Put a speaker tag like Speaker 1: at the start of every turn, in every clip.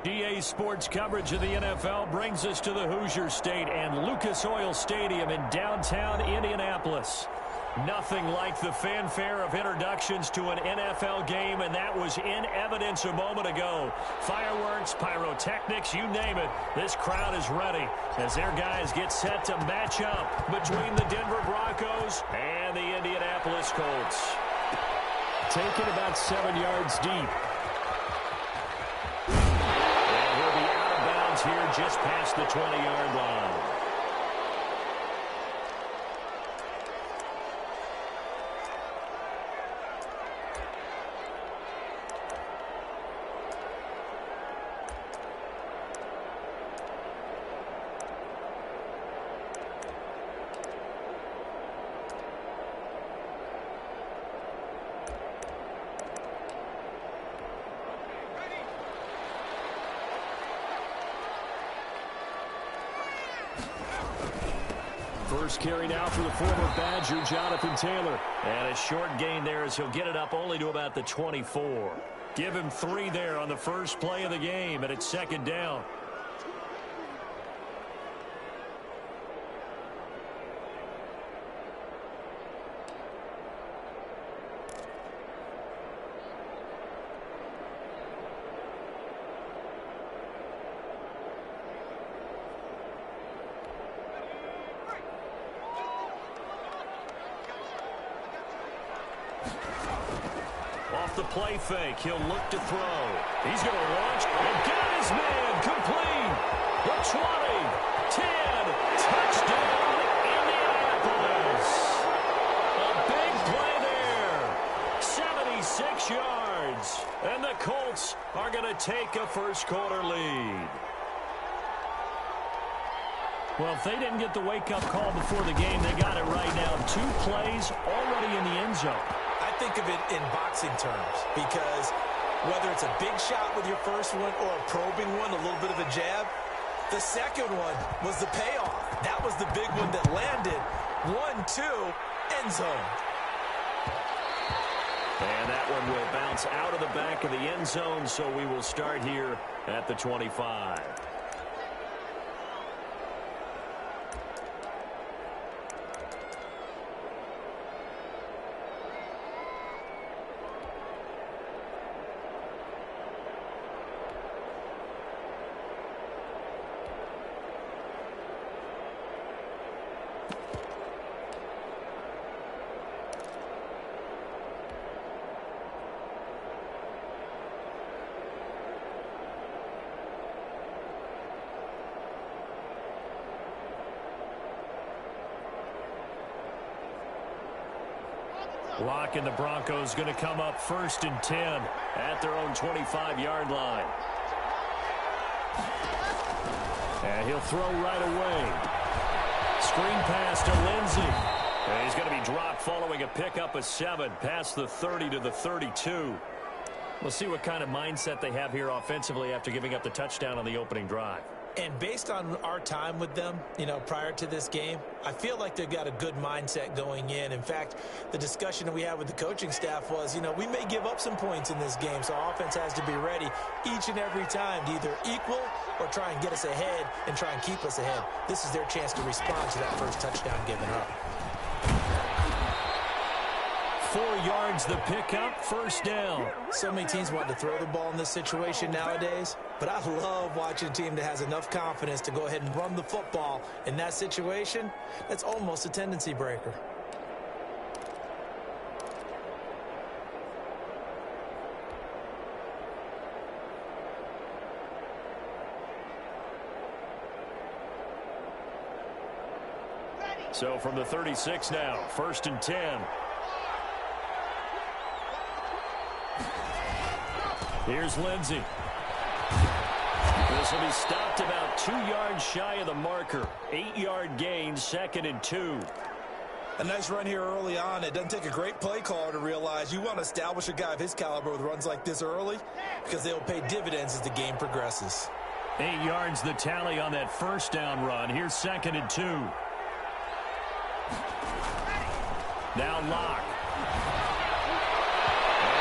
Speaker 1: DA Sports coverage of the NFL brings us to the Hoosier State and Lucas Oil Stadium in downtown Indianapolis. Nothing like the fanfare of introductions to an NFL game, and that was in evidence a moment ago. Fireworks, pyrotechnics, you name it. This crowd is ready as their guys get set to match up between the Denver Broncos and the Indianapolis Colts. Taken about 7 yards deep. Here just past the 20-yard line. First carry now for the former Badger, Jonathan Taylor. And a short gain there as he'll get it up only to about the 24. Give him 3 there on the first play of the game, and it's second down. Off the play fake, he'll look to throw. He's going to launch and get his man complete. The 20, 10, touchdown, Indianapolis. A big play there, 76 yards. And the Colts are going to take a first quarter lead. Well, if they didn't get the wake-up call before the game, they got it right now. 2 plays already in the end zone.
Speaker 2: I think of it in boxing terms because whether it's a big shot with your first one or a probing one, a little bit of a jab, the second one was the payoff. That was the big one that landed. 1-2, end zone.
Speaker 1: And that one will bounce out of the back of the end zone, so we will start here at the 25. Lock and the Broncos going to come up 1st and 10 at their own 25-yard line. And he'll throw right away. Screen pass to Lindsey. And he's going to be dropped following a pickup of 7 past the 30 to the 32. We'll see what kind of mindset they have here offensively after giving up the touchdown on the opening drive.
Speaker 2: And based on our time with them, prior to this game, I feel like they've got a good mindset going in. In fact, the discussion that we had with the coaching staff was, we may give up some points in this game, so our offense has to be ready each and every time to either equal or try and get us ahead and try and keep us ahead. This is their chance to respond to that first touchdown given up.
Speaker 1: 4 yards the pickup, first down.
Speaker 2: So many teams want to throw the ball in this situation nowadays, but I love watching a team that has enough confidence to go ahead and run the football in that situation. That's almost a tendency breaker.
Speaker 1: So from the 36 now, 1st and 10. Here's Lindsey. This will be stopped about 2 yards shy of the marker. 8-yard gain, 2nd and 2.
Speaker 2: A nice run here early on. It doesn't take a great play caller to realize you want to establish a guy of his caliber with runs like this early because they'll pay dividends as the game progresses.
Speaker 1: 8 yards the tally on that first down run. Here's 2nd and 2. Now Locke.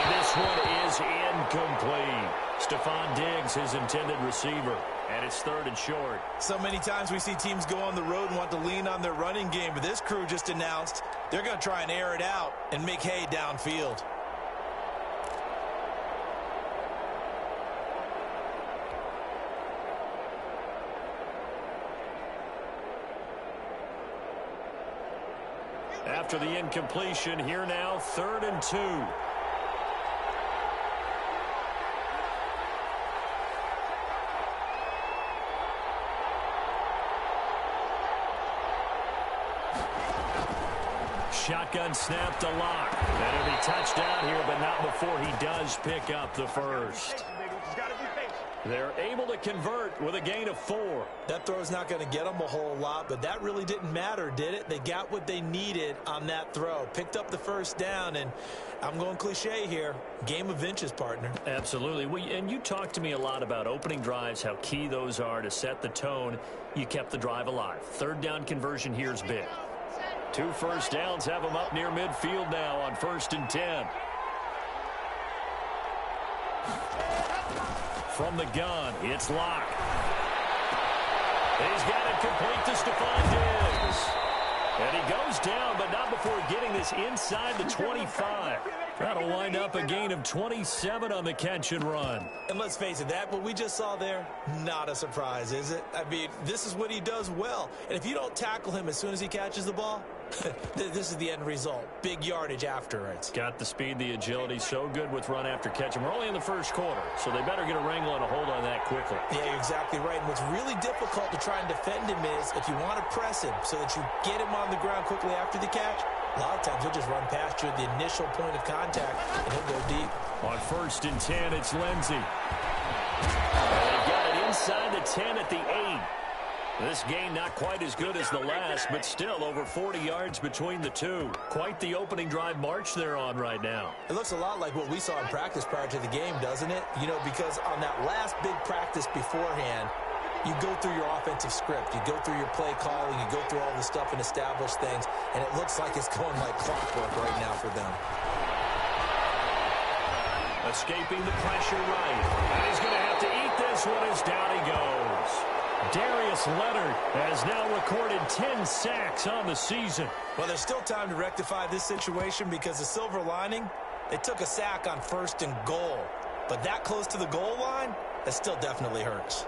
Speaker 1: And this this one is incomplete. Stephon Diggs, his intended receiver. And it's 3rd and short.
Speaker 2: So many times we see teams go on the road and want to lean on their running game, but this crew just announced they're going to try and air it out and make hay downfield.
Speaker 1: After the incompletion, here now, 3rd and 2. Shotgun snap to Lock. That'll be touchdown here, but not before he does pick up the first. They're able to convert with a gain of 4.
Speaker 2: That throw's not going to get them a whole lot, but that really didn't matter, did it? They got what they needed on that throw. Picked up the first down, and I'm going cliche here. Game of inches, partner.
Speaker 1: Absolutely. And you talked to me a lot about opening drives, how key those are to set the tone. You kept the drive alive. 3rd down conversion here is big. 2 first downs have them up near midfield now on 1st and 10. From the gun, it's Lock. He's got it complete to Stephon Diggs. And he goes down, but not before getting this inside the 25. That'll wind up a gain of 27 on the catch and run.
Speaker 2: And let's face it, that what we just saw there, not a surprise, is it? I mean, this is what he does well. And if you don't tackle him as soon as he catches the ball, this is the end result. Big yardage after it.
Speaker 1: Got the speed, the agility, so good with run after catch. And we're only in the first quarter, so they better get a wrangle and a hold on that quickly.
Speaker 2: Yeah, you're exactly right. And what's really difficult to try and defend him is if you want to press him so that you get him on the ground quickly after the catch, a lot of times he'll just run past you at the initial point of contact, and he'll go deep.
Speaker 1: On 1st and 10, it's Lindsey. They've got it inside the 10 at the 8. This gain not quite as good as the last, but still over 40 yards between the two. Quite the opening drive march they're on right now.
Speaker 2: It looks a lot like what we saw in practice prior to the game, doesn't it? You know, because on that last big practice beforehand, you go through your offensive script. You go through your play calling. You go through all the stuff and establish things. And it looks like it's going like clockwork right now for them.
Speaker 1: Escaping the pressure right. And he's going to have to eat this one as down he goes. Darius Leonard has now recorded 10 sacks on the season.
Speaker 2: Well, there's still time to rectify this situation because the silver lining, they took a sack on 1st and goal. But that close to the goal line, that still definitely hurts.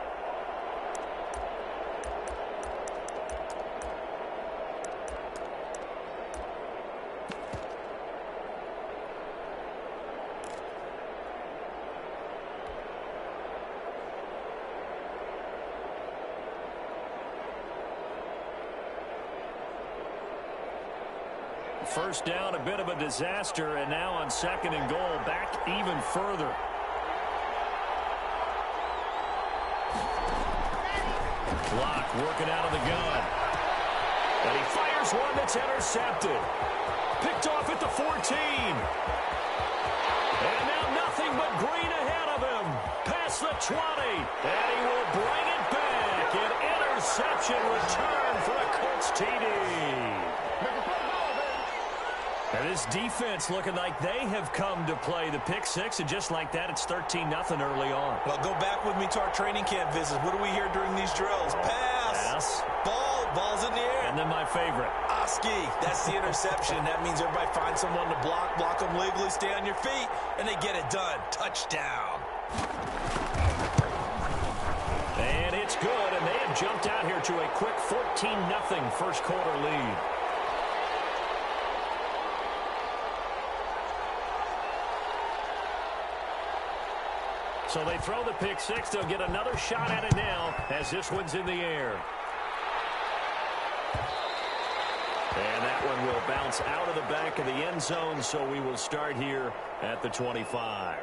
Speaker 1: First down, a bit of a disaster, and now on 2nd and goal, back even further. Lock working out of the gun. And he fires one that's intercepted. Picked off at the 14. And now nothing but green ahead of him. Past the 20. And he will bring it back. An interception return for a Colts TD. And this defense looking like they have come to play the pick six, and just like that, it's 13-0 early on.
Speaker 2: Well, go back with me to our training camp visits. What do we hear during these drills? Pass. Ball's in the air.
Speaker 1: And then my favorite.
Speaker 2: Oski. That's the interception. That means everybody finds someone to block them legally, stay on your feet, and they get it done. Touchdown.
Speaker 1: And it's good, and they have jumped out here to a quick 14-0 first quarter lead. So they throw the pick six. They'll get another shot at it now as this one's in the air. And that one will bounce out of the back of the end zone, so we will start here at the 25.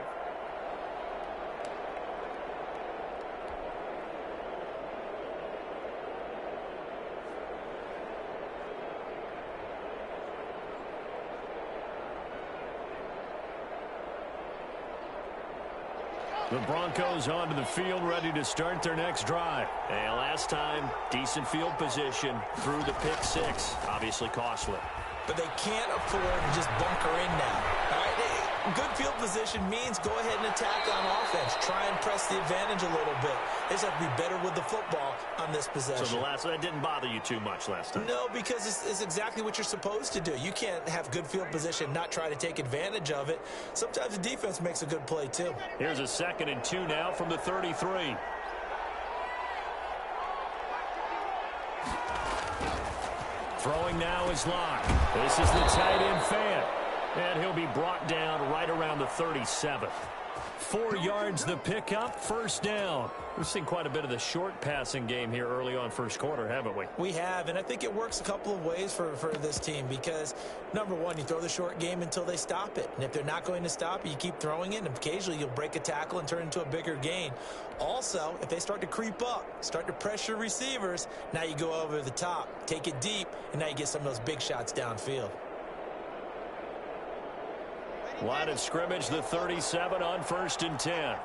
Speaker 1: The Broncos onto the field, ready to start their next drive. And last time, decent field position through the pick six. Obviously costly.
Speaker 2: But they can't afford to just bunker in now. All right? Good field position means go ahead and attack on offense. Try and press the advantage a little bit. They just have to be better with the football on this possession.
Speaker 1: So that didn't bother you too much last time?
Speaker 2: No, because it's exactly what you're supposed to do. You can't have good field position, not try to take advantage of it. Sometimes the defense makes a good play, too.
Speaker 1: Here's a 2nd and 2 now from the 33. Throwing now is Locke. This is the tight end fan. And he'll be brought down right around the 37th. 4 yards the pickup, 1st down. We've seen quite a bit of the short passing game here early on first quarter, haven't we?
Speaker 2: We have, and I think it works a couple of ways for this team because, number one, you throw the short game until they stop it. And if they're not going to stop it, you keep throwing it, and occasionally you'll break a tackle and turn it into a bigger gain. Also, if they start to creep up, start to pressure receivers, now you go over the top, take it deep, and now you get some of those big shots downfield.
Speaker 1: Line of scrimmage, the 37 on 1st and 10.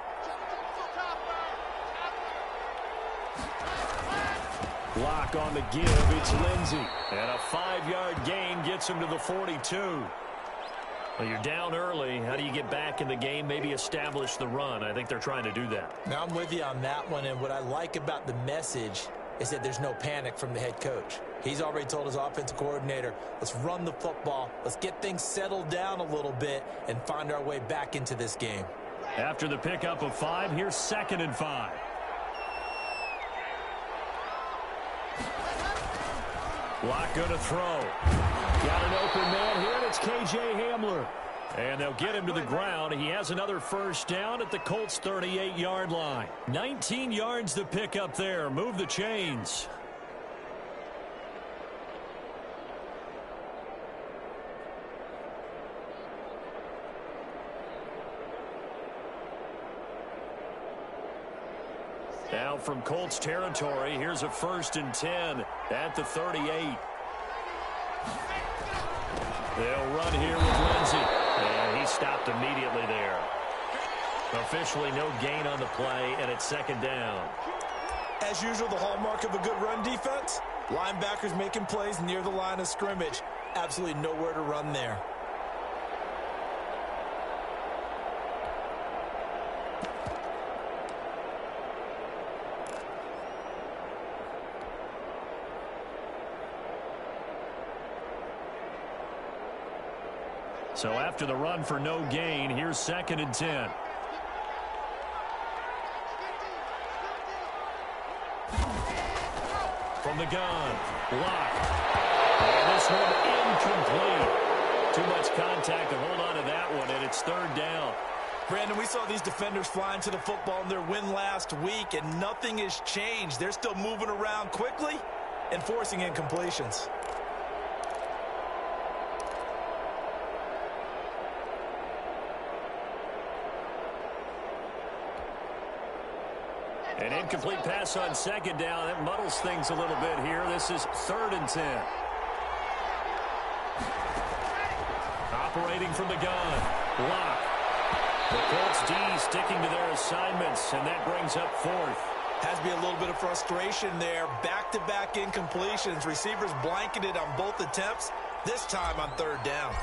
Speaker 1: Lock on the give. It's Lindsey. And a 5-yard gain gets him to the 42. Well, you're down early. How do you get back in the game, maybe establish the run? I think they're trying to do that.
Speaker 2: Now, I'm with you on that one, and what I like about the message is that there's no panic from the head coach. He's already told his offensive coordinator, let's run the football, let's get things settled down a little bit and find our way back into this game.
Speaker 1: After the pickup of 5, here's 2nd and 5. Lock going to throw. Got an open man here, and it's K.J. Hamler. And they'll get him to the ground. He has another 1st down at the Colts' 38-yard line. 19 yards to pick up there. Move the chains. Now from Colts territory, here's a 1st and 10 at the 38. They'll run here with Lindsey. And he stopped immediately there. Officially no gain on the play, and it's 2nd down.
Speaker 2: As usual, the hallmark of a good run defense, linebackers making plays near the line of scrimmage. Absolutely nowhere to run there.
Speaker 1: So after the run for no gain, here's 2nd and 10. From the gun, Lock. And this one incomplete. Too much contact to hold on to that one, and it's 3rd down.
Speaker 2: Brandon, we saw these defenders flying to the football in their win last week, and nothing has changed. They're still moving around quickly and forcing incompletions.
Speaker 1: An incomplete pass on 2nd down. That muddles things a little bit here. This is 3rd and 10. Operating from the gun. Lock. The Colts D sticking to their assignments, and that brings up 4th.
Speaker 2: Has to be a little bit of frustration there. Back-to-back incompletions. Receivers blanketed on both attempts, this time on 3rd down.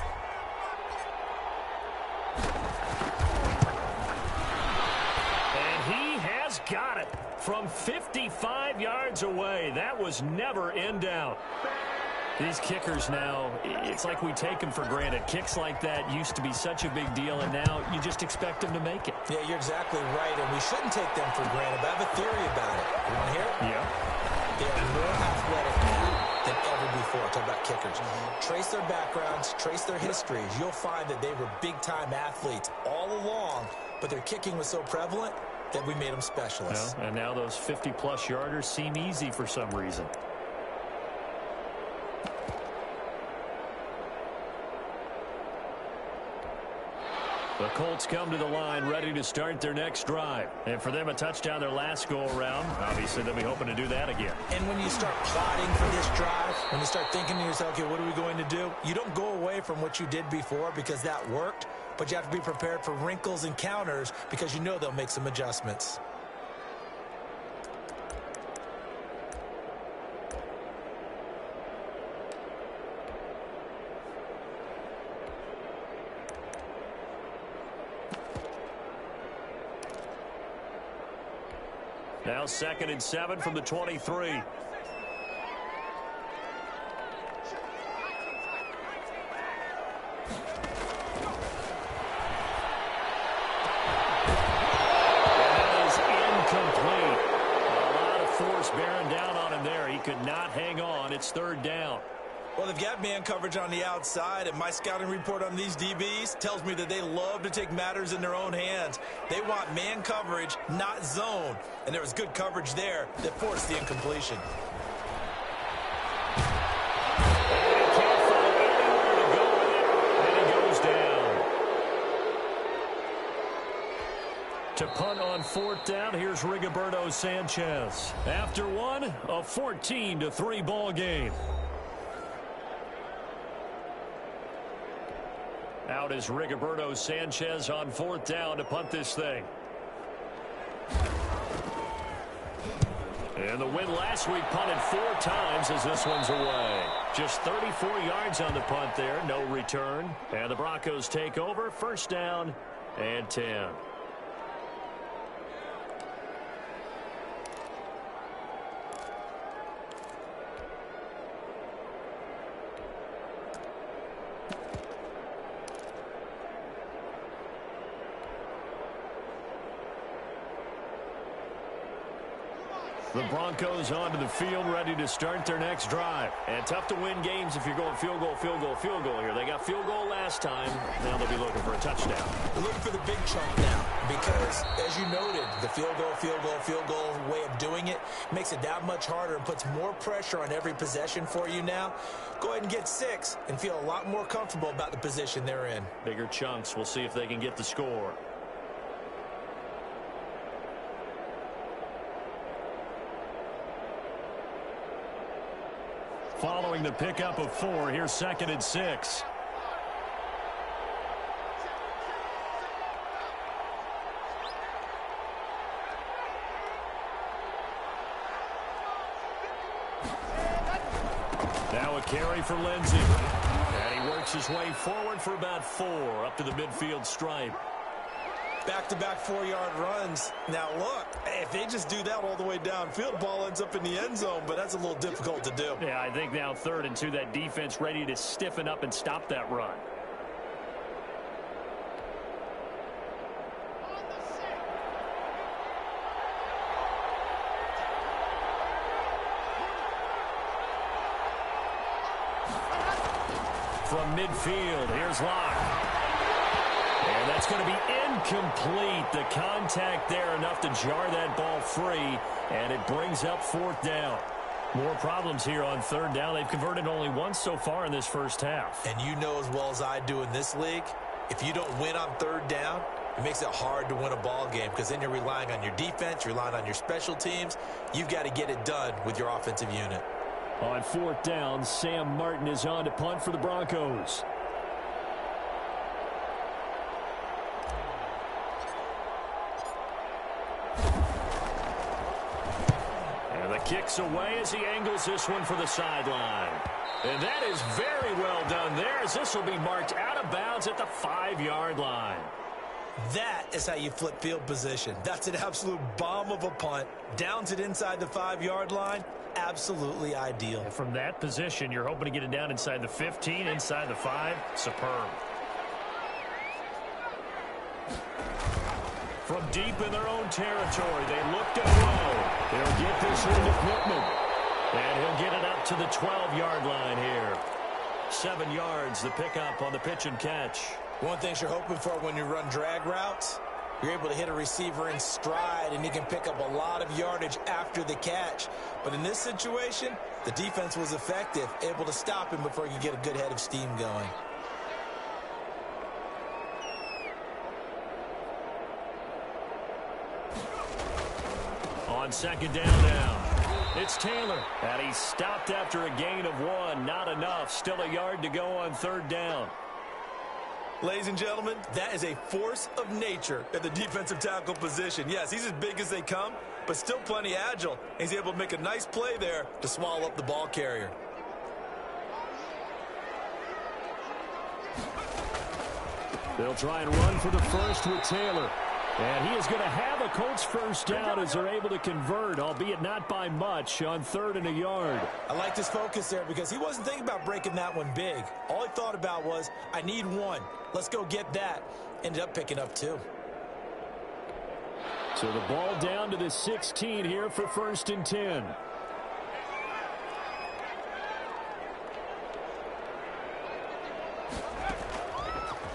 Speaker 1: Got it from 55 yards away. That was never in doubt. These kickers now, it's like we take them for granted. Kicks like that used to be such a big deal, and now you just expect them to make it.
Speaker 2: Yeah, you're exactly right, and we shouldn't take them for granted. But I have a theory about it. You want to hear it?
Speaker 1: Yeah.
Speaker 2: They are more athletic now than ever before. Talk about kickers. Trace their backgrounds, trace their histories. You'll find that they were big-time athletes all along, but their kicking was so prevalent that we made them specialists.
Speaker 1: Well, and now those 50-plus yarders seem easy for some reason. The Colts come to the line ready to start their next drive. And for them, a touchdown their last go-around. Obviously, they'll be hoping to do that again.
Speaker 2: And when you start plotting for this drive, when you start thinking to yourself, okay, what are we going to do? You don't go away from what you did before because that worked, but you have to be prepared for wrinkles and counters because you know they'll make some adjustments.
Speaker 1: Now 2nd and 7 from the 23. Bearing down on him there. He could not hang on. It's 3rd down.
Speaker 2: Well, they've got man coverage on the outside, and my scouting report on these DBs tells me that they love to take matters in their own hands. They want man coverage, not zone. And there was good coverage there that forced the incompletion.
Speaker 1: He can't find anywhere to go with it, and he goes down. To punt on 4th down, here's Rigoberto Sanchez. After one, a 14-3 ball game. Out is Rigoberto Sanchez on 4th down to punt this thing. And the win last week punted 4 times as this one's away. Just 34 yards on the punt there, no return. And the Broncos take over, 1st down and 10. The Broncos onto the field, ready to start their next drive. And tough to win games if you're going field goal, field goal, field goal here. They got field goal last time. Now they'll be looking for a touchdown.
Speaker 2: They're looking for the big chunk now because, as you noted, the field goal, field goal, field goal way of doing it makes it that much harder and puts more pressure on every possession for you now. Go ahead and get 6 and feel a lot more comfortable about the position they're in.
Speaker 1: Bigger chunks. We'll see if they can get the score. Following the pickup of 4, here's 2nd and 6. Now a carry for Lindsey. And he works his way forward for about 4 up to the midfield stripe.
Speaker 2: Back-to-back 4-yard runs. Now, look, if they just do that all the way downfield, ball ends up in the end zone, but that's a little difficult to do.
Speaker 1: Yeah, I think now 3rd and 2, that defense ready to stiffen up and stop that run. From midfield, here's Locke. And that's going to be incomplete. The contact there enough to jar that ball free, and it brings up 4th down. More problems here on 3rd down. They've converted only once so far in this first half.
Speaker 2: And you know as well as I do in this league, if you don't win on 3rd down, it makes it hard to win a ball game because then you're relying on your defense, you're relying on your special teams. You've got to get it done with your offensive unit.
Speaker 1: On 4th down, Sam Martin is on to punt for the Broncos. Kicks away as he angles this one for the sideline. And that is very well done there as this will be marked out of bounds at the 5-yard line.
Speaker 2: That is how you flip field position. That's an absolute bomb of a punt. Downs it inside the 5-yard line. Absolutely ideal.
Speaker 1: And from that position, you're hoping to get it down inside the 15, inside the 5. Superb. From deep in their own territory, they look to throw. They'll get this one to Pittman. And he'll get it up to the 12-yard line here. 7 yards, the pickup on the pitch and catch.
Speaker 2: One thing you're hoping for when you run drag routes, you're able to hit a receiver in stride, and he can pick up a lot of yardage after the catch. But in this situation, the defense was effective, able to stop him before he could get a good head of steam going. On 2nd down now, it's Taylor. And he stopped after a gain of 1. Not enough. Still a yard to go on 3rd down. Ladies and gentlemen, that is a force of nature at the defensive tackle position. Yes, he's as big as they come, but still plenty agile. He's able to make a nice play there to swallow up the ball carrier.
Speaker 1: They'll try and run for the first with Taylor. And he is going to have a Colts first down as they're able to convert, albeit not by much, on 3rd and a yard.
Speaker 2: I like his focus there because he wasn't thinking about breaking that one big. All he thought about was, I need one. Let's go get that. Ended up picking up 2.
Speaker 1: So the ball down to the 16 here for 1st and 10.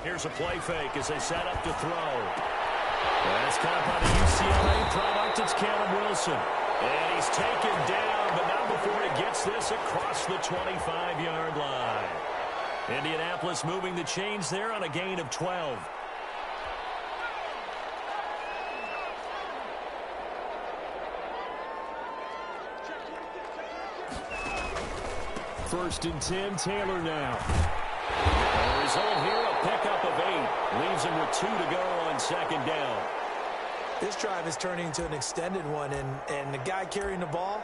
Speaker 1: Here's a play fake as they set up to throw. That's caught by the UCLA product. It's Caleb Wilson. And he's taken down, but not before he gets this across the 25-yard line. Indianapolis moving the chains there on a gain of 12. First and 10, Taylor now. The result here, a pickup of 8. Leaves him with 2 to go on 2nd down.
Speaker 2: This drive is turning into an extended one, and the guy carrying the ball,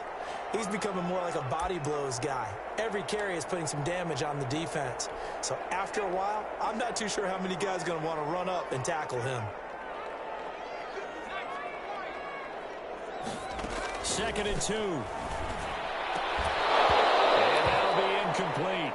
Speaker 2: he's becoming more like a body blows guy. Every carry is putting some damage on the defense. So after a while, I'm not too sure how many guys are going to want to run up and tackle him.
Speaker 1: 2nd and 2. And that'll be incomplete.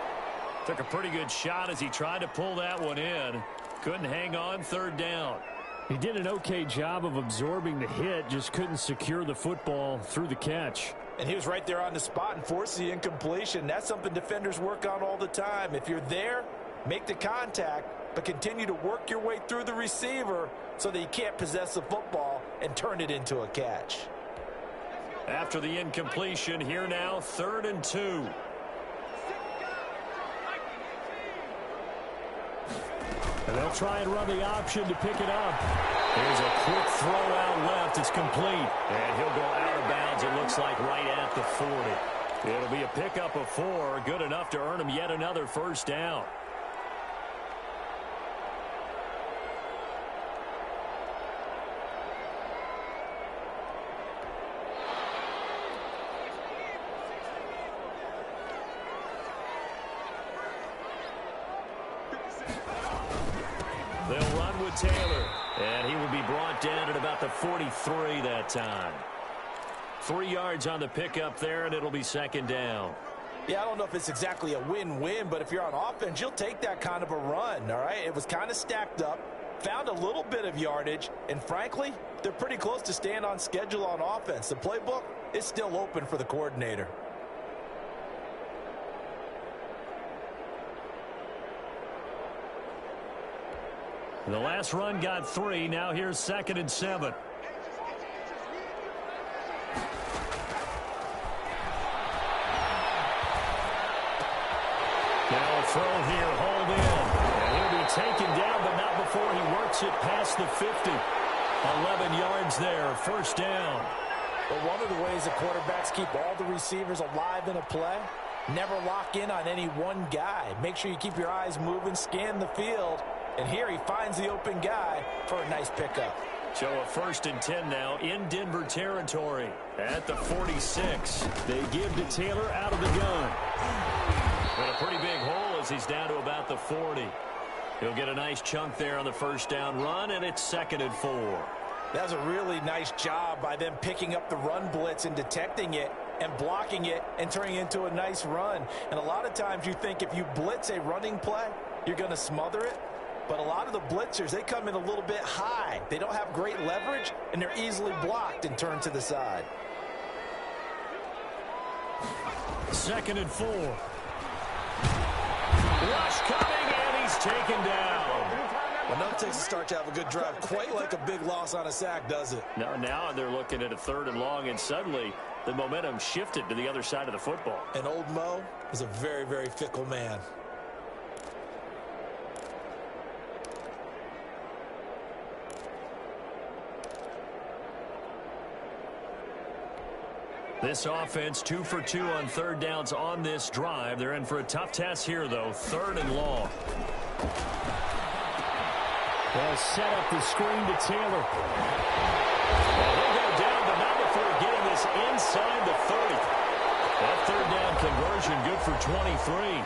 Speaker 1: Took a pretty good shot as he tried to pull that one in. Couldn't hang on 3rd down. He did an okay job of absorbing the hit, just couldn't secure the football through the catch.
Speaker 2: And he was right there on the spot and forced the incompletion. That's something defenders work on all the time. If you're there, make the contact, but continue to work your way through the receiver so that you can't possess the football and turn it into a catch.
Speaker 1: After the incompletion, here now, 3rd and 2. And they'll try and run the option to pick it up. Here's a quick throw out left. It's complete. And he'll go out of bounds, it looks like, right at the 40. It'll be a pickup of 4. Good enough to earn him yet another first down. They'll run with Taylor, and he will be brought down at about the 43 that time. 3 yards on the pickup there, and it'll be 2nd down.
Speaker 2: Yeah, I don't know if it's exactly a win-win, but if you're on offense, you'll take that kind of a run, all right? It was kind of stacked up, found a little bit of yardage, and frankly, they're pretty close to staying on schedule on offense. The playbook is still open for the coordinator.
Speaker 1: The last run got 3. Now here's 2nd and 7. Now a throw here, hauled in. And he'll be taken down, but not before he works it past the 50. 11 yards there, first down.
Speaker 2: Well, one of the ways the quarterbacks keep all the receivers alive in a play, never lock in on any one guy. Make sure you keep your eyes moving, scan the field. And here he finds the open guy for a nice pickup.
Speaker 1: So a 1st and 10 now in Denver territory at the 46. They give to Taylor out of the gun. But a pretty big hole as he's down to about the 40. He'll get a nice chunk there on the first down run, and it's 2nd and 4.
Speaker 2: That was a really nice job by them picking up the run blitz and detecting it and blocking it and turning it into a nice run. And a lot of times you think if you blitz a running play, you're going to smother it. But a lot of the blitzers, they come in a little bit high. They don't have great leverage, and they're easily blocked and turned to the side.
Speaker 1: 2nd and 4. Rush coming, and he's taken down.
Speaker 2: Well, now it takes a start to have a good drive. Quite like a big loss on a sack, does it?
Speaker 1: No, now they're looking at a 3rd and long, and suddenly the momentum shifted to the other side of the football.
Speaker 2: And old Mo is a very, very fickle man.
Speaker 1: This offense 2 for 2 on 3rd downs on this drive. They're in for a tough test here, though. 3rd and long. They'll set up the screen to Taylor. And he'll go down, but not before getting this inside the 30. That 3rd down conversion good for 23.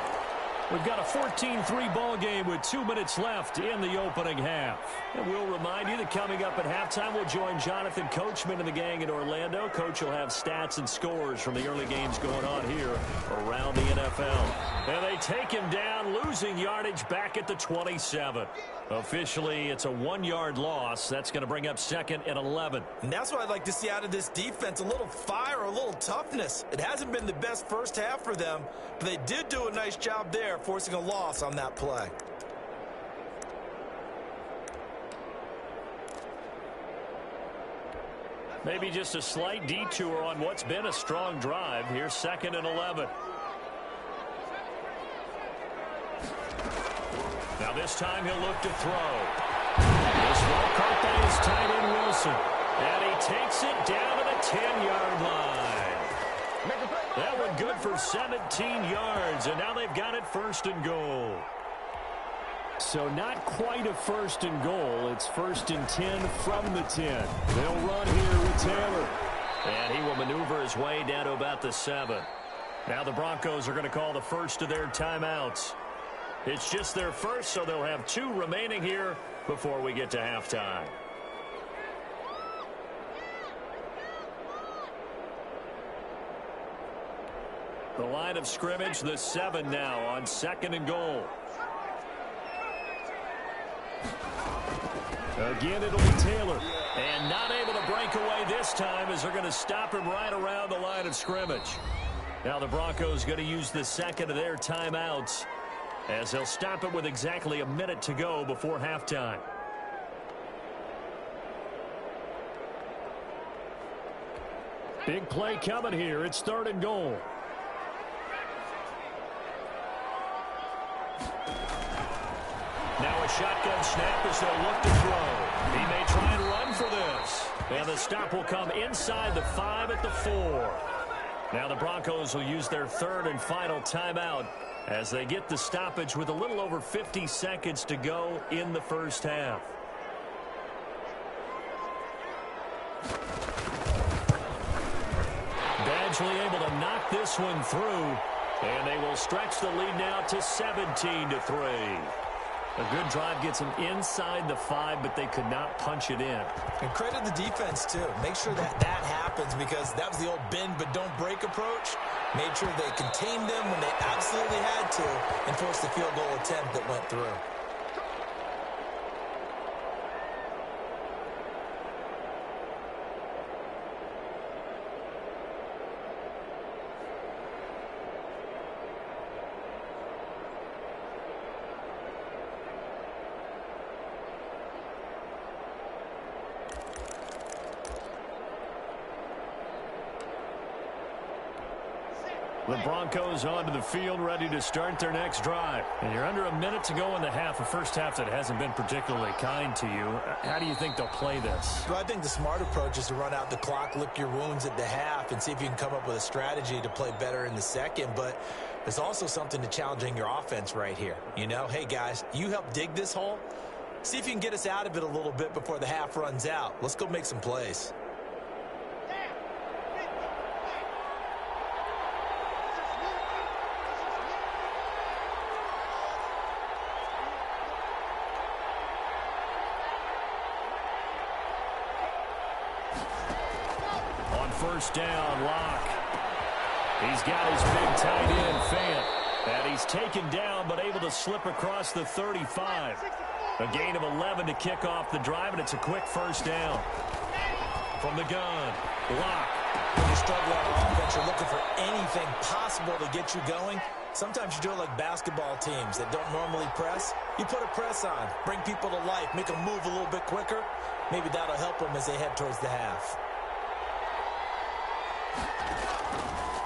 Speaker 1: We've got a 14-3 ball game with 2 minutes left in the opening half. And we'll remind you that coming up at halftime, we'll join Jonathan Coachman and the gang in Orlando. Coach will have stats and scores from the early games going on here around the NFL. And they take him down, losing yardage back at the 27. Officially, it's a 1-yard loss. That's going to bring up 2nd and 11.
Speaker 2: And that's what I'd like to see out of this defense, a little fire, a little toughness. It hasn't been the best first half for them, but they did do a nice job there, forcing a loss on that play.
Speaker 1: Maybe just a slight detour on what's been a strong drive. Here's 2nd and 11. Now this time he'll look to throw. This ball caught by his tight end Wilson. And he takes it down to the 10-yard line. That one good for 17 yards. And now they've got it 1st and goal. So not quite a 1st and goal. It's 1st and 10 from the 10. They'll run here with Taylor. And he will maneuver his way down to about the 7. Now the Broncos are going to call the first of their timeouts. It's just their first, so they'll have 2 remaining here before we get to halftime. The line of scrimmage, the 7 now on 2nd and goal. Again, it'll be Taylor. And not able to break away this time as they're going to stop him right around the line of scrimmage. Now the Broncos going to use the 2nd of their timeouts, as they'll stop it with exactly a minute to go before halftime. Big play coming here. It's 3rd and goal. Now a shotgun snap as they'll look to throw. He may try and run for this. And the stop will come inside the 5 at the 4. Now the Broncos will use their 3rd and final timeout as they get the stoppage with a little over 50 seconds to go in the first half. Badgley able to knock this one through, and they will stretch the lead now to 17-3. A good drive gets them inside the 5, but they could not punch it in.
Speaker 2: And credit the defense, too. Make sure that happens, because that was the old bend but don't break approach. Made sure they contained them when they absolutely had to and forced the field goal attempt that went through.
Speaker 1: The Broncos onto the field, ready to start their next drive. And you're under a minute to go in the half, a first half that hasn't been particularly kind to you. How do you think they'll play this?
Speaker 2: Well, I think the smart approach is to run out the clock, lick your wounds at the half, and see if you can come up with a strategy to play better in the second. But there's also something to challenging your offense right here. You know, hey, guys, you help dig this hole. See if you can get us out of it a little bit before the half runs out. Let's go make some plays.
Speaker 1: First down, Locke. He's got his big tight end, Fant. And he's taken down, but able to slip across the 35. A gain of 11 to kick off the drive, and it's a quick first down. From the gun, Locke.
Speaker 2: When you struggle on offense, you're looking for anything possible to get you going. Sometimes you do it like basketball teams that don't normally press. You put a press on, bring people to life, make them move a little bit quicker. Maybe that'll help them as they head towards the half.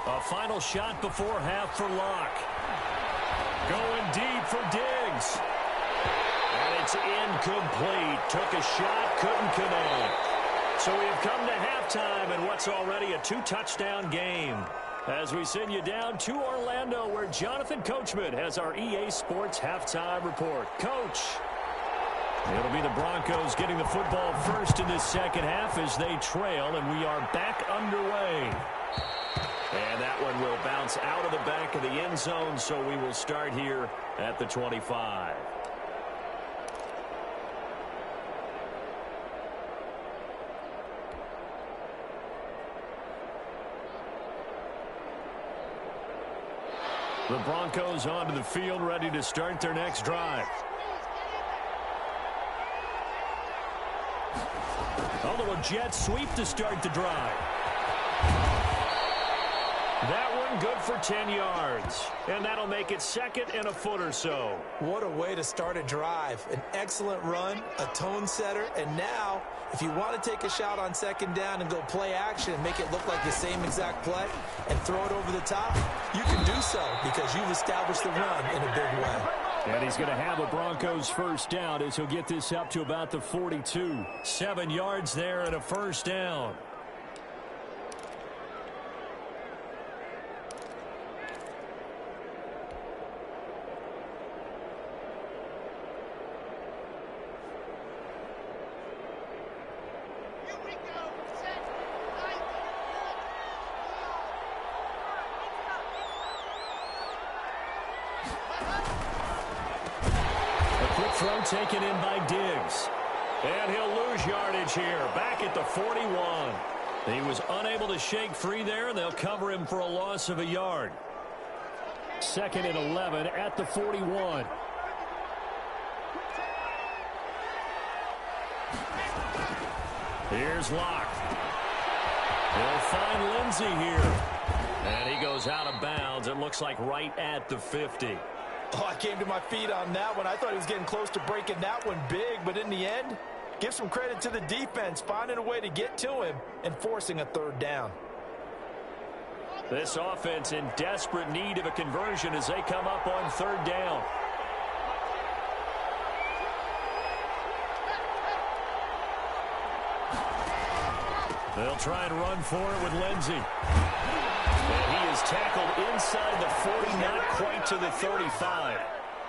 Speaker 1: A final shot before half for Locke. Going deep for Diggs. And it's incomplete. Took a shot, couldn't connect. So we've come to halftime in what's already a 2-touchdown game, as we send you down to Orlando, where Jonathan Coachman has our EA Sports halftime report. Coach. It'll be the Broncos getting the football first in this second half as they trail, and we are back underway. And that one will bounce out of the back of the end zone, so we will start here at the 25. The Broncos onto the field, ready to start their next drive. Although a jet sweep to start the drive. That one good for 10 yards. And that'll make it second and a foot or so.
Speaker 2: What a way to start a drive. An excellent run, a tone setter, and now, if you want to take a shot on second down and go play action and make it look like the same exact play and throw it over the top, you can do so because you've established the run in a big way.
Speaker 1: And he's going to have a Broncos first down as he'll get this up to about the 42. 7 yards there and a first down. Throw taken in by Diggs. And he'll lose yardage here. Back at the 41. He was unable to shake free there, and they'll cover him for a loss of a yard. 2nd and 11 at the 41. Here's Locke. He'll find Lindsey here. And he goes out of bounds. It looks like right at the 50.
Speaker 2: Oh, I came to my feet on that one. I thought he was getting close to breaking that one big, but in the end, give some credit to the defense, finding a way to get to him and forcing a third down.
Speaker 1: This offense in desperate need of a conversion as they come up on third down. They'll try and run for it with Lindsey. And he is tackled inside the 40, not quite to the 35.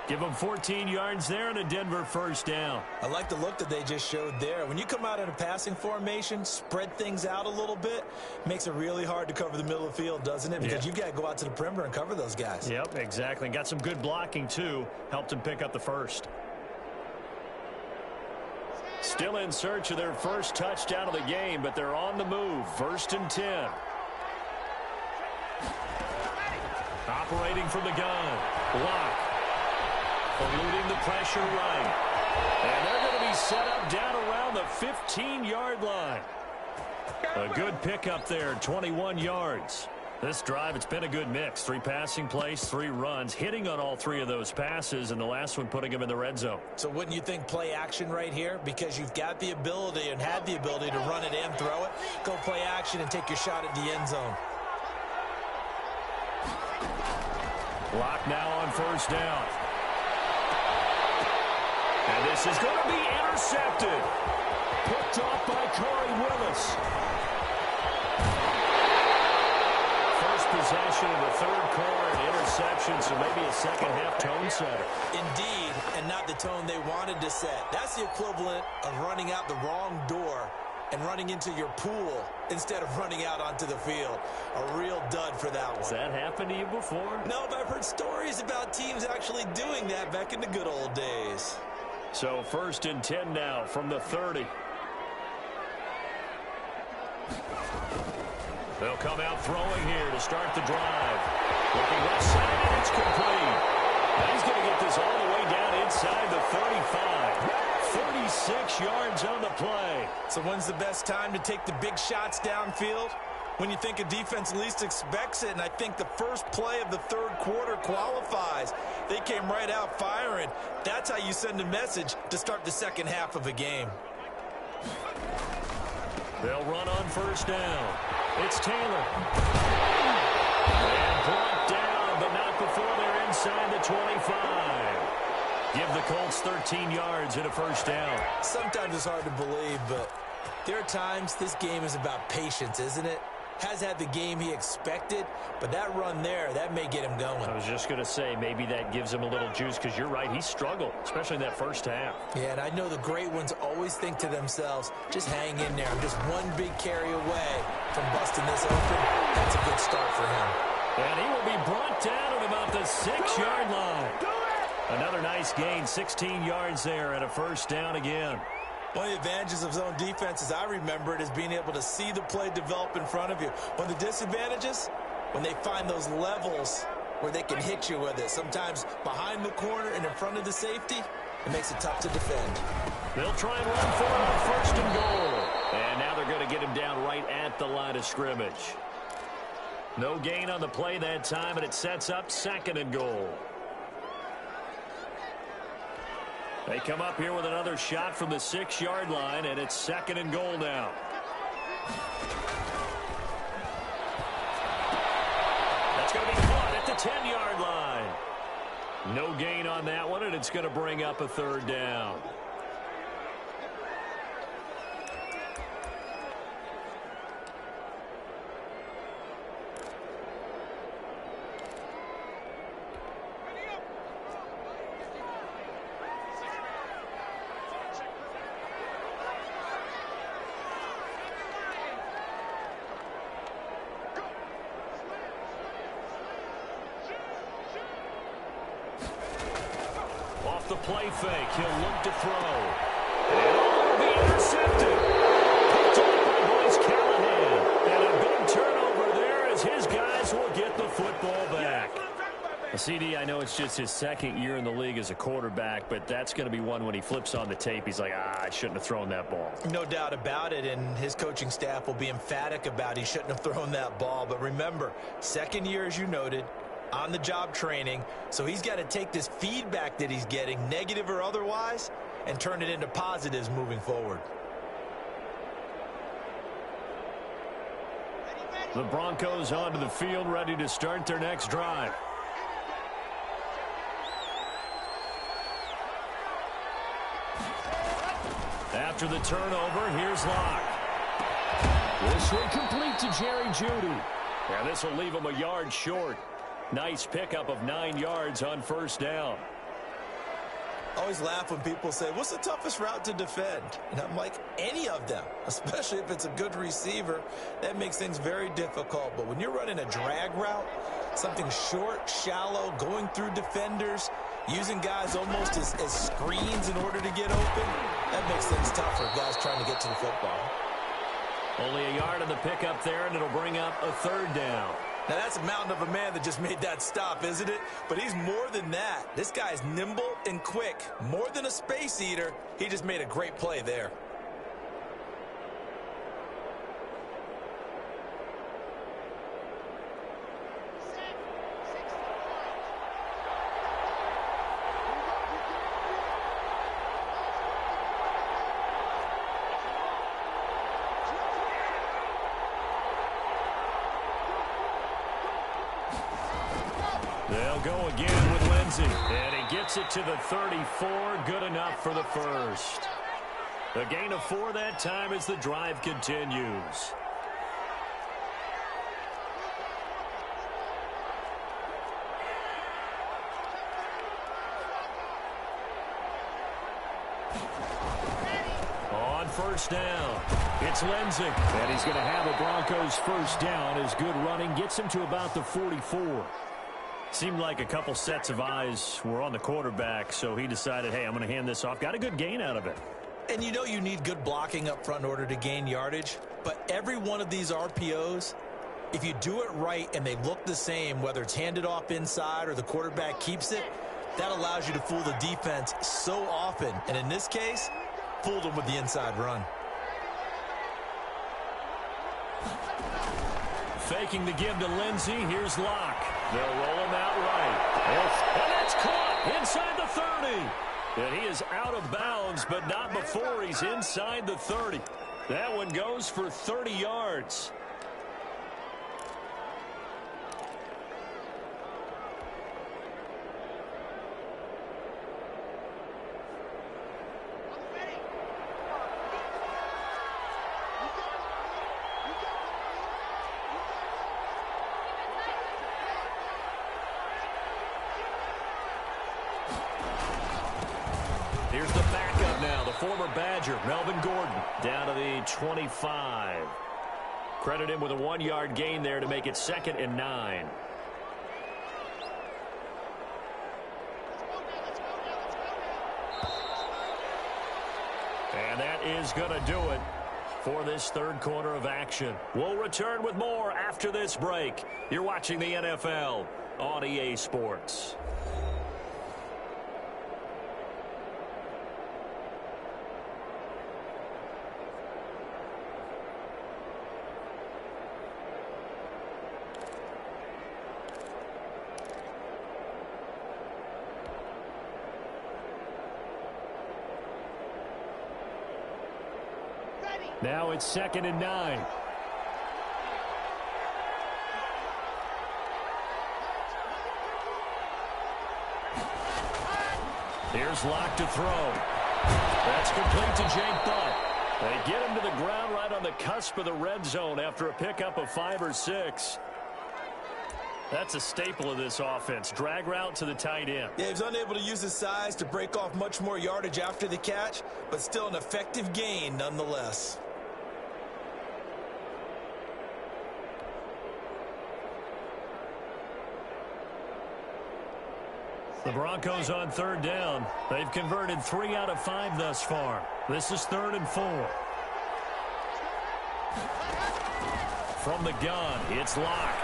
Speaker 1: Give him 14 yards there and a Denver first down.
Speaker 2: I like the look that they just showed there. When you come out in a passing formation, spread things out a little bit, makes it really hard to cover the middle of the field, doesn't it? Because you've got to go out to the perimeter and cover those guys.
Speaker 1: Yep, exactly. And got some good blocking, too. Helped him pick up the first. Still in search of their first touchdown of the game, but they're on the move. 1st and 10. Operating from the gun. Locke. Eluding the pressure right. And they're going to be set up down around the 15-yard line. A good pickup there, 21 yards. This drive, it's been a good mix. 3 passing plays, 3 runs, hitting on all 3 of those passes, and the last one putting him in the red zone.
Speaker 2: So wouldn't you think play action right here? Because you've got the ability and had the ability to run it and throw it. Go play action and take your shot at the end zone.
Speaker 1: Locke now on first down. And this is going to be intercepted. Picked off by Corey Willis. First possession of the third quarter, an interception, so maybe a second-half tone setter.
Speaker 2: Indeed, and not the tone they wanted to set. That's the equivalent of running out the wrong door and running into your pool instead of running out onto the field. A real dud for that one.
Speaker 1: Has that happened to you before?
Speaker 2: No, but I've heard stories about teams actually doing that back in the good old days.
Speaker 1: So 1st and 10 now from the 30. They'll come out throwing here to start the drive. Looking left side, and it's complete. Now he's going to get this all the way down inside the 35. 36 yards on the play.
Speaker 2: So when's the best time to take the big shots downfield? When you think a defense least expects it, and I think the first play of the third quarter qualifies. They came right out firing. That's how you send a message to start the second half of a game.
Speaker 1: They'll run on first down. It's Taylor. And brought down, but not before they're inside the 25. Give the Colts 13 yards and a first down.
Speaker 2: Sometimes it's hard to believe, but there are times this game is about patience, isn't it? has had the game he expected, but that run there, that may get him going.
Speaker 1: I was just going to say, maybe that gives him a little juice, because you're right, he struggled, especially in that first half.
Speaker 2: Yeah, and I know the great ones always think to themselves, just hang in there. I'm just one big carry away from busting this open. That's a good start for him.
Speaker 1: And he will be brought down at about the 6-yard line. Another nice gain, 16 yards there, and a first down again.
Speaker 2: One of the advantages of zone defense, as I remember it, is being able to see the play develop in front of you. One of the disadvantages, when they find those levels where they can hit you with it, sometimes behind the corner and in front of the safety, it makes it tough to defend.
Speaker 1: They'll try and run for it on first and goal. And now they're going to get him down right at the line of scrimmage. No gain on the play that time, and it sets up second and goal. They come up here with another shot from the 6-yard line, and it's second and goal now. That's going to be caught at the 10-yard line. No gain on that one, and it's going to bring up a third down. The play fake. He'll look to throw. And it'll be intercepted. Picked up by Bryce Callahan. And a big turnover there as his guys will get the football back. CD, I know it's just his second year in the league as a quarterback, but that's going to be one when he flips on the tape. He's like, I shouldn't have thrown that ball.
Speaker 2: No doubt about it, and his coaching staff will be emphatic about he shouldn't have thrown that ball. But remember, second year, as you noted, on-the-job training, so he's got to take this feedback that he's getting, negative or otherwise, and turn it into positives moving forward.
Speaker 1: The Broncos onto the field, ready to start their next drive. After the turnover, here's Locke. This one complete to Jerry Jeudy. And this will leave him a yard short. Nice pickup of 9 yards on first down.
Speaker 2: I always laugh when people say, what's the toughest route to defend? And I'm like, any of them, especially if it's a good receiver. That makes things very difficult. But when you're running a drag route, something short, shallow, going through defenders, using guys almost as screens in order to get open, that makes things tough for guys trying to get to the football.
Speaker 1: Only a yard on the pickup there, and it'll bring up a third down.
Speaker 2: Now, that's a mountain of a man that just made that stop, isn't it? But he's more than that. This guy's nimble and quick. More than a space eater, he just made a great play there.
Speaker 1: They'll go again with Lindsey. And he gets it to the 34. Good enough for the first. A gain of 4 that time as the drive continues. On first down, it's Lindsey. And he's going to have a Broncos first down as good running gets him to about the 44. Seemed like a couple sets of eyes were on the quarterback, so he decided, hey, I'm going to hand this off. Got a good gain out of it.
Speaker 2: And you know you need good blocking up front in order to gain yardage, but every one of these RPOs, if you do it right and they look the same, whether it's handed off inside or the quarterback keeps it, that allows you to fool the defense so often. And in this case, fooled them with the inside run.
Speaker 1: Faking the give to Lindsey. Here's Locke. They'll roll him out right. And that's caught inside the 30. And he is out of bounds, but not before he's inside the 30. That one goes for 30 yards. former Badger, Melvin Gordon, down to the 25. Credit him with a 1-yard gain there to make it 2nd and 9. And that is going to do it for this third quarter of action. We'll return with more after this break. You're watching the NFL on EA Sports. Now it's 2nd and 9. Here's Locke to throw. That's complete to Jake Butt. They get him to the ground right on the cusp of the red zone after a pickup of 5 or 6. That's a staple of this offense. Drag route to the tight end.
Speaker 2: Yeah, he was unable to use his size to break off much more yardage after the catch, but still an effective gain nonetheless.
Speaker 1: The Broncos on 3rd down. They've converted 3 out of 5 thus far. This is 3rd and 4. From the gun, it's Locke.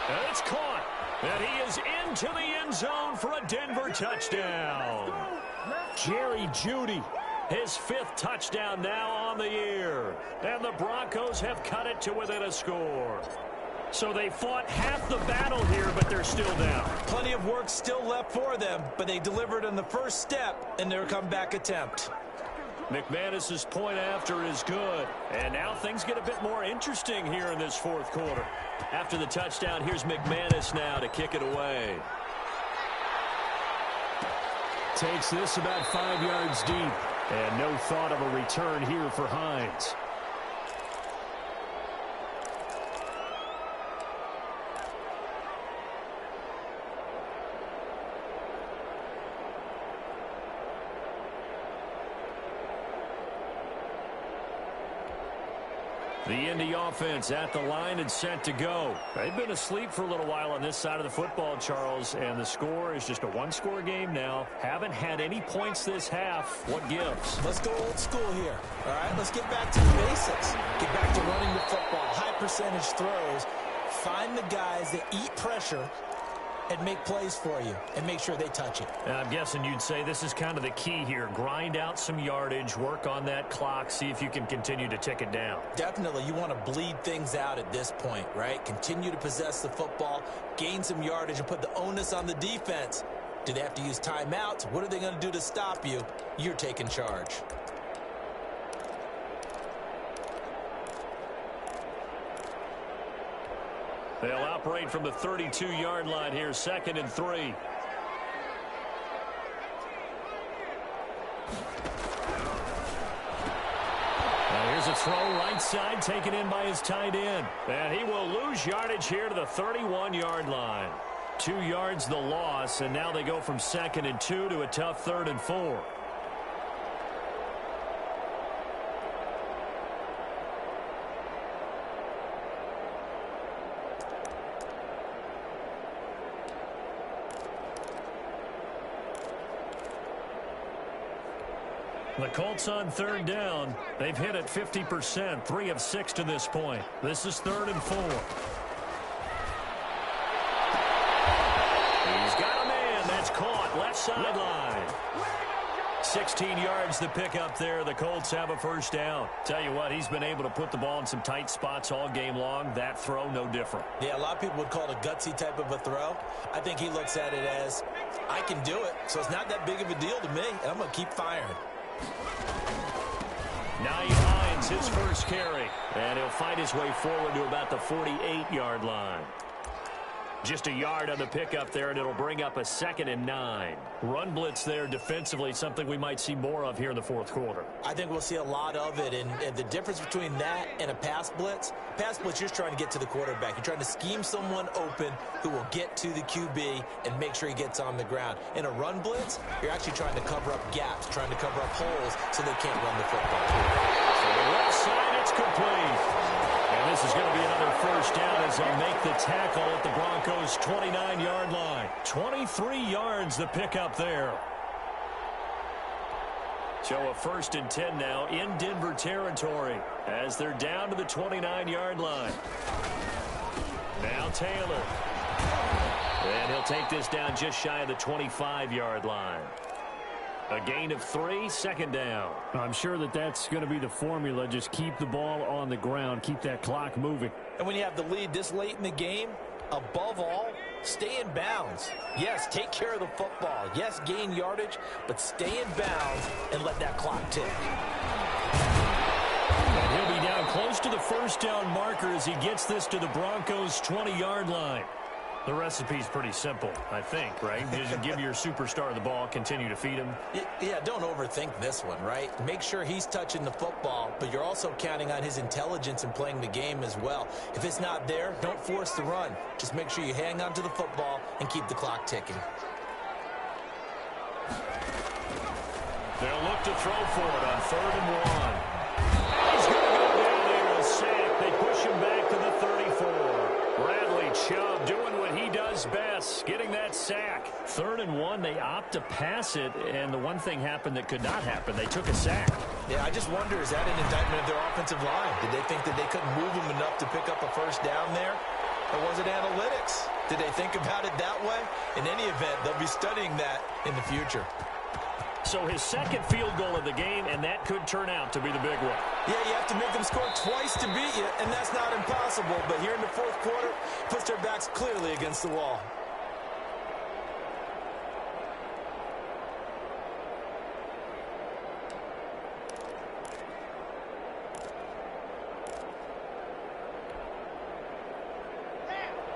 Speaker 1: And it's caught. And he is into the end zone for a Denver touchdown. Jerry Jeudy, his 5th touchdown now on the year. And the Broncos have cut it to within a score. So they fought half the battle here, but they're still down.
Speaker 2: Plenty of work still left for them, but they delivered on the first step in their comeback attempt.
Speaker 1: McManus's point after is good. And now things get a bit more interesting here in this 4th quarter. After the touchdown, here's McManus now to kick it away. Takes this about 5 yards deep. And no thought of a return here for Hines. The Indy offense at the line and set to go. They've been asleep for a little while on this side of the football, Charles, and the score is just a 1-score game now. Haven't had any points this half. What gives?
Speaker 2: Let's go old school here. All right, let's get back to the basics. Get back to running the football, high percentage throws. Find the guys that eat pressure and make plays for you and make sure they touch it.
Speaker 1: And I'm guessing you'd say this is kind of the key here. Grind out some yardage, work on that clock, see if you can continue to tick it down.
Speaker 2: Definitely. You want to bleed things out at this point, right? Continue to possess the football, gain some yardage, and put the onus on the defense. Do they have to use timeouts? What are they going to do to stop you? You're taking charge.
Speaker 1: They'll operate from the 32-yard line here, 2nd and 3. Now here's a throw right side, taken in by his tight end. And he will lose yardage here to the 31-yard line. 2 yards the loss, and now they go from 2nd and 2 to a tough 3rd and 4. The Colts on 3rd down. They've hit it 50%, 3 of 6 to this point. This is 3rd and 4. He's got a man. That's caught. Left sideline. 16 yards to pick up there. The Colts have a 1st down. Tell you what, he's been able to put the ball in some tight spots all game long. That throw, no different.
Speaker 2: Yeah, a lot of people would call it a gutsy type of a throw. I think he looks at it as, I can do it, so it's not that big of a deal to me, and I'm going to keep firing.
Speaker 1: Nyheim Hines, his first carry. And he'll fight his way forward to about the 48-yard line. Just a yard on the pickup there, and it'll bring up a 2nd and 9. Run blitz there defensively, something we might see more of here in the fourth quarter.
Speaker 2: I think we'll see a lot of it, and the difference between that and a pass blitz, you're trying to get to the quarterback. You're trying to scheme someone open who will get to the QB and make sure he gets on the ground. In a run blitz, you're actually trying to cover up gaps, trying to cover up holes so they can't run the football.
Speaker 1: So the left side, it's complete. And this is going to be another first down as they make the tackle at the Broncos' 29-yard line. 23 yards the pickup there. So a 1st and 10 now in Denver territory as they're down to the 29-yard line. Now Taylor. And he'll take this down just shy of the 25-yard line. A gain of 3, 2nd down.
Speaker 3: I'm sure that's going to be the formula. Just keep the ball on the ground. Keep that clock moving.
Speaker 2: And when you have the lead this late in the game, above all, stay in bounds. Yes, take care of the football. Yes, gain yardage, but stay in bounds and let that clock tick.
Speaker 1: And he'll be down close to the first down marker as he gets this to the Broncos' 20-yard line. The recipe's pretty simple, I think, right? Just give your superstar the ball, continue to feed him.
Speaker 2: Yeah, don't overthink this one, right? Make sure he's touching the football, but you're also counting on his intelligence in playing the game as well. If it's not there, don't force the run. Just make sure you hang on to the football and keep the clock ticking.
Speaker 1: They'll look to throw for it on 3rd and 1. He's going to go down there, a sack. They push him back to the 34. Bradley Chubb doing what he does best, getting that sack. 3rd and 1, they opt to pass it, and the one thing happened that could not happen. They took a sack.
Speaker 2: Yeah, I just wonder, is that an indictment of their offensive line? Did they think that they couldn't move him enough to pick up a first down there? Or was it analytics? Did they think about it that way? In any event, they'll be studying that in the future.
Speaker 1: So his 2nd field goal of the game, and that could turn out to be the big one.
Speaker 2: Yeah, you have to make them score twice to beat you, and that's not impossible. But here in the fourth quarter, puts their backs clearly against the wall.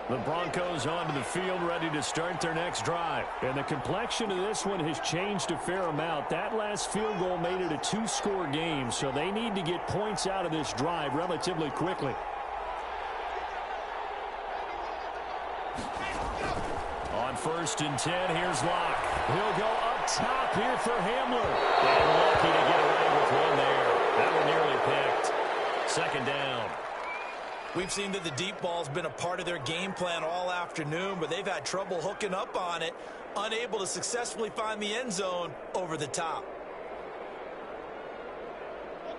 Speaker 1: The Broncos onto the field, ready to start their next drive. And the complexion of this one has changed a fair amount. That last field goal made it a 2-score game, so they need to get points out of this drive relatively quickly. On 1st and 10, here's Locke. He'll go up top here for Hamler. And lucky to get away with one there. That one nearly picked. 2nd down.
Speaker 2: We've seen that the deep ball's been a part of their game plan all afternoon, but they've had trouble hooking up on it, unable to successfully find the end zone over the top.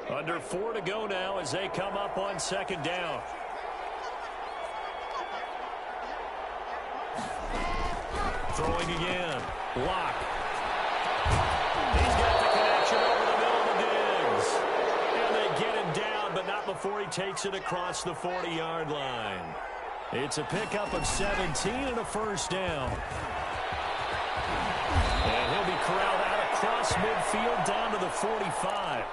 Speaker 1: Under 4 to go now as they come up on 2nd down. Throwing again. Locke. He's got the connection over the middle to Diggs. And they get him down, but not before he takes it across the 40-yard line. It's a pickup of 17 and a first down. And he'll be corralled out across midfield down to the 45.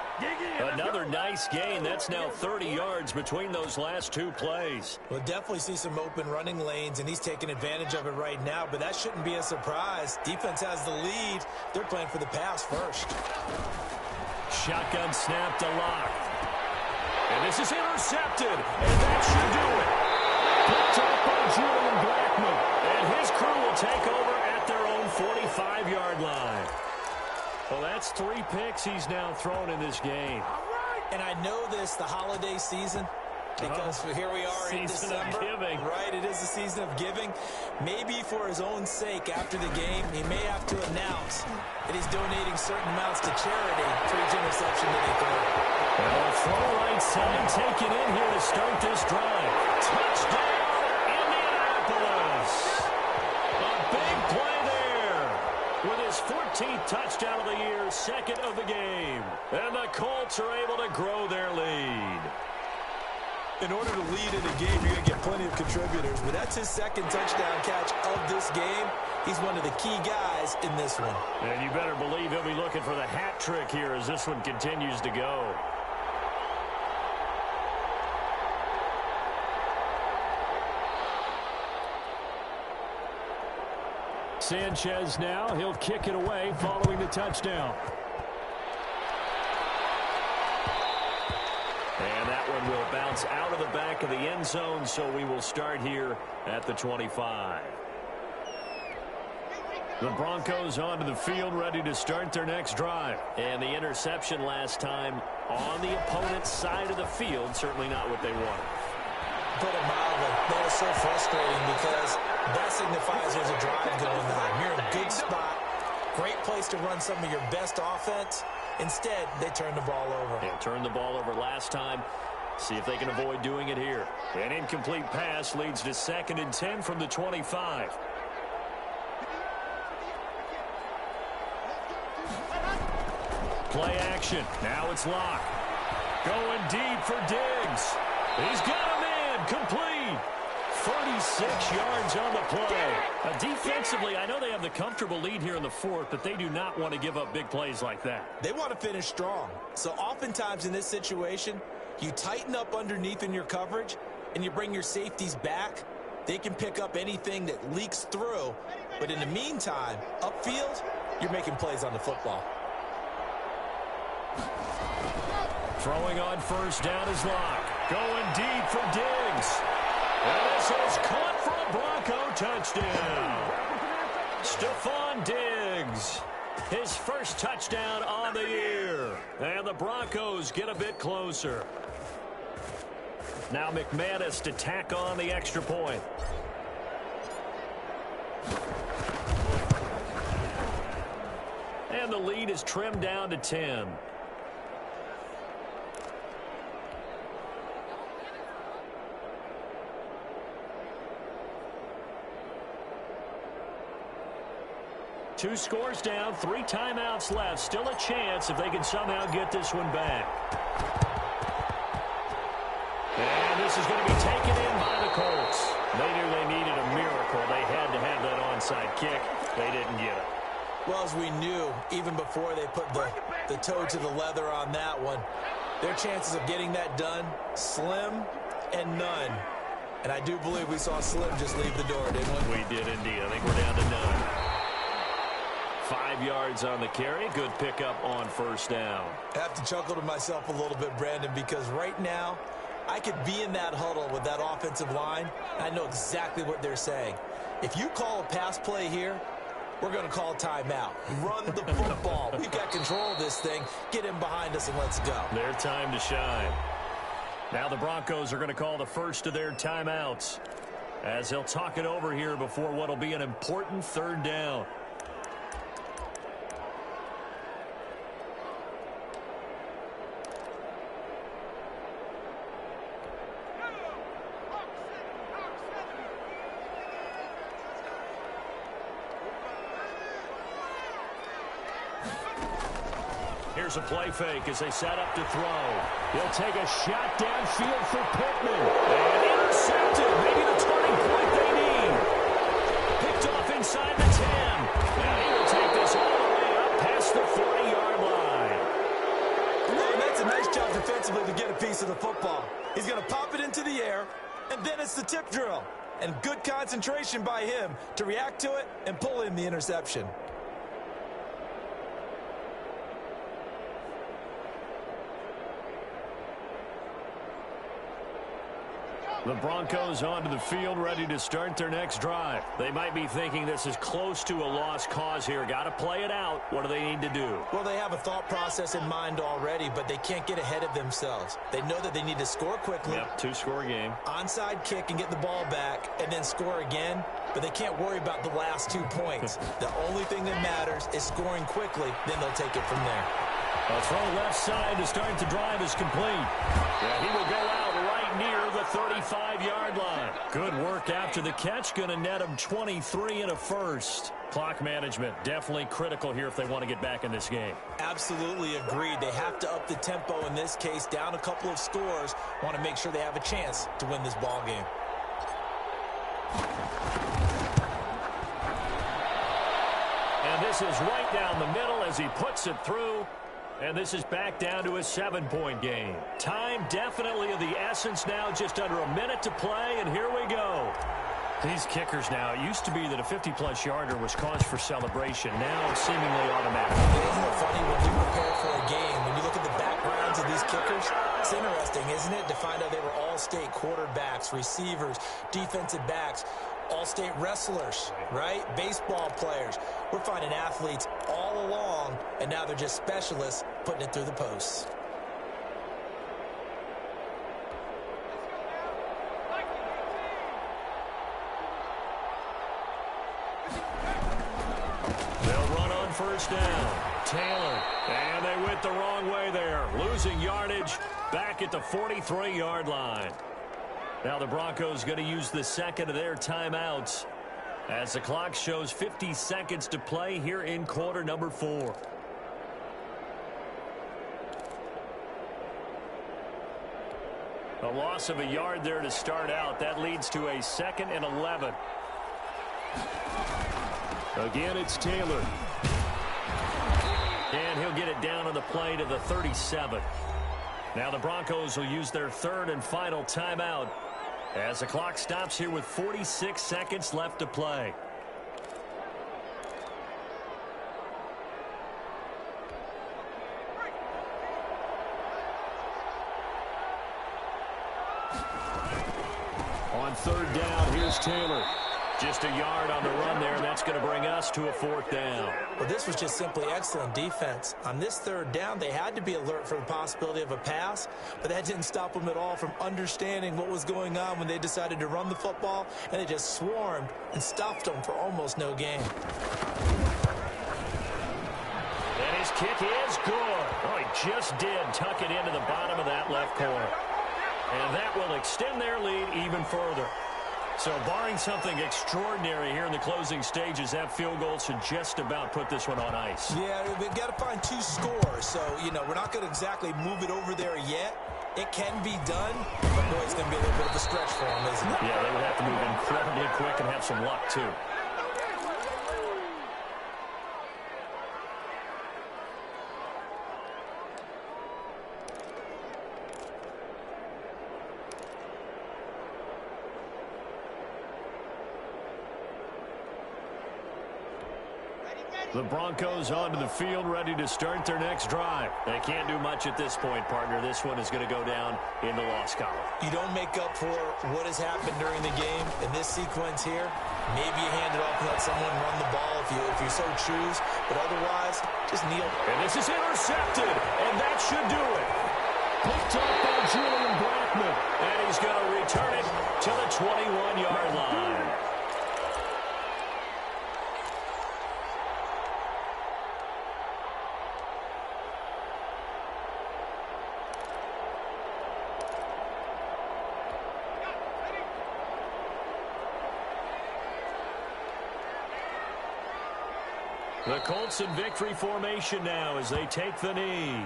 Speaker 1: Another nice gain. That's now 30 yards between those last 2 plays.
Speaker 2: We'll definitely see some open running lanes, and he's taking advantage of it right now, but that shouldn't be a surprise. Defense has the lead. They're playing for the pass first.
Speaker 1: Shotgun snap to Locke. And this is intercepted, and that should do it. Picked up by Julian Blackman, and his crew will take over at their own 45-yard line. Well, that's 3 picks he's now thrown in this game.
Speaker 2: And I know this, the holiday season, because here we are in December.
Speaker 1: Season of giving.
Speaker 2: Right, it is the season of giving. Maybe for his own sake after the game, he may have to announce that he's donating certain amounts to charity for each interception that he throws.
Speaker 1: Well, a throw right side taken in here to start this drive. Touchdown, Indianapolis. A big play there with his 14th touchdown of the year, 2nd of the game. And the Colts are able to grow their lead.
Speaker 2: In order to lead in a game, you're going to get plenty of contributors, but that's his 2nd touchdown catch of this game. He's one of the key guys in this one.
Speaker 1: And you better believe he'll be looking for the hat trick here as this one continues to go.
Speaker 3: Sanchez now. He'll kick it away following the touchdown.
Speaker 1: And that one will bounce out of the back of the end zone, so we will start here at the 25. The Broncos onto the field, ready to start their next drive. And the interception last time on the opponent's side of the field, certainly not what they wanted.
Speaker 2: Put it mildly, that is so frustrating because that signifies there's a drive going on. You're in a good spot, great place to run some of your best offense. Instead, they turn the ball over.
Speaker 1: Yeah, turned the ball over last time. See if they can avoid doing it here. An incomplete pass leads to 2nd and 10 from the 25. Play action. Now it's Locke. Going deep for Diggs. He's got a man. Complete. 36 yards on the play. Defensively, I know they have the comfortable lead here in the 4th, but they do not want to give up big plays like that.
Speaker 2: They want to finish strong. So oftentimes in this situation, you tighten up underneath in your coverage, and you bring your safeties back. They can pick up anything that leaks through. But in the meantime, upfield, you're making plays on the football.
Speaker 1: Throwing on 1st down is Locke. Going deep for Diggs. And this is caught for a Bronco touchdown. Stephon Diggs, his first touchdown on the year. And the Broncos get a bit closer. Now McManus to tack on the extra point. And the lead is trimmed down to 10. Two scores down, 3 timeouts left. Still a chance if they can somehow get this one back. And this is going to be taken in by the Colts. They knew they needed a miracle. They had to have that onside kick. They didn't get it.
Speaker 2: Well, as we knew, even before they put the toe to the leather on that one, their chances of getting that done, slim and none. And I do believe we saw Slim just leave the door, didn't we?
Speaker 1: We did indeed. I think we're down to none. 5 yards on the carry. Good pickup on 1st down.
Speaker 2: I have to chuckle to myself a little bit, Brandon, because right now I could be in that huddle with that offensive line. I know exactly what they're saying. If you call a pass play here, we're going to call timeout. Run the football. We've got control of this thing. Get in behind us and let's go.
Speaker 1: Their time to shine. Now the Broncos are going to call the first of their timeouts as they'll talk it over here before what will be an important 3rd down. Here's a play fake as they set up to throw. He'll take a shot downfield for Pittman. And intercepted. Maybe the turning point they need. Picked off inside the 10. And he will take this all the way up past the 40-yard line.
Speaker 2: And that's a nice job defensively to get a piece of the football. He's going to pop it into the air, and then it's the tip drill. And good concentration by him to react to it and pull in the interception.
Speaker 1: The Broncos onto the field, ready to start their next drive. They might be thinking this is close to a lost cause here. Got to play it out. What do they need to do?
Speaker 2: Well, they have a thought process in mind already, but they can't get ahead of themselves. They know that they need to score quickly.
Speaker 1: Yep, 2-score game.
Speaker 2: Onside kick and get the ball back and then score again, but they can't worry about the last 2 points. The only thing that matters is scoring quickly, then they'll take it from there.
Speaker 1: A throw left side to start the drive is complete. Yeah, he will go out right near the 35-yard line. Good work after the catch. Going to net him 23 and a first. Clock management definitely critical here if they want to get back in this game.
Speaker 2: Absolutely agreed. They have to up the tempo in this case, down a couple of scores. Want to make sure they have a chance to win this ball game.
Speaker 1: And this is right down the middle as he puts it through. And this is back down to a 7-point game. Time definitely of the essence now, just under a minute to play, and here we go. These kickers now, it used to be that a 50-plus yarder was cause for celebration. Now it's seemingly automatic.
Speaker 2: Isn't it funny when you prepare for a game, when you look at the backgrounds of these kickers, it's interesting, isn't it, to find out they were all-state quarterbacks, receivers, defensive backs, all-state wrestlers, right? Baseball players. We're finding athletes all along, and now they're just specialists putting it through the posts.
Speaker 1: First down. Taylor. And they went the wrong way there. Losing yardage back at the 43-yard line. Now the Broncos going to use the second of their timeouts as the clock shows 50 seconds to play here in quarter number 4. A loss of a yard there to start out. That leads to a 2nd and 11. Again, it's Taylor. And he'll get it down on the play to the 37. Now the Broncos will use their 3rd and final timeout as the clock stops here with 46 seconds left to play. On 3rd down, here's Taylor. Just a yard on the run there, and that's going to bring us to a 4th down.
Speaker 2: Well, this was just simply excellent defense. On this 3rd down, they had to be alert for the possibility of a pass, but that didn't stop them at all from understanding what was going on when they decided to run the football, and they just swarmed and stopped them for almost no gain.
Speaker 1: And his kick is good. Oh, he just did tuck it into the bottom of that left corner. And that will extend their lead even further. So barring something extraordinary here in the closing stages, that field goal should just about put this one on ice.
Speaker 2: Yeah, we've got to find 2 scores. So, we're not going to exactly move it over there yet. It can be done, but boy, it's going to be a little bit of a stretch for them, isn't it?
Speaker 1: Yeah, they would have to move incredibly quick and have some luck, too. The Broncos onto the field, ready to start their next drive. They can't do much at this point, partner. This one is going to go down in the loss column.
Speaker 2: You don't make up for what has happened during the game in this sequence here. Maybe you hand it off and let someone run the ball if you so choose, but otherwise, just kneel.
Speaker 1: And this is intercepted, and that should do it. Picked up by Julian Blackman, and he's going to return it to the 21-yard line. The Colts in victory formation now as they take the knee.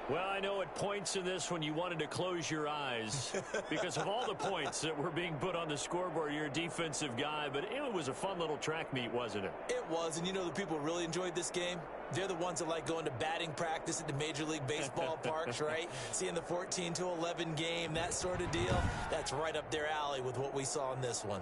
Speaker 1: Well, I know at points in this one you wanted to close your eyes because of all the points that were being put on the scoreboard. You're a defensive guy, but it was a fun little track meet, wasn't it?
Speaker 2: It was, and the people who really enjoyed this game? They're the ones that like going to batting practice at the Major League Baseball parks, right? Seeing the 14-11 game, that sort of deal. That's right up their alley with what we saw in this one.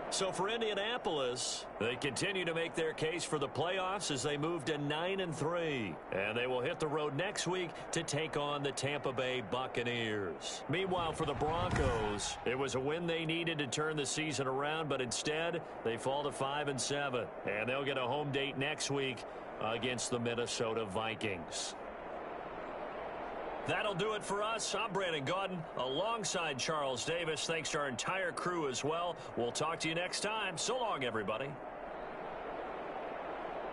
Speaker 1: So for Indianapolis, they continue to make their case for the playoffs as they move to 9-3. And they will hit the road next week to take on the Tampa Bay Buccaneers. Meanwhile, for the Broncos, it was a win they needed to turn the season around, but instead they fall to 5-7. And they'll get a home date next week against the Minnesota Vikings. That'll do it for us. I'm Brandon Gaudin alongside Charles Davis. Thanks to our entire crew as well. We'll talk to you next time. So long, everybody.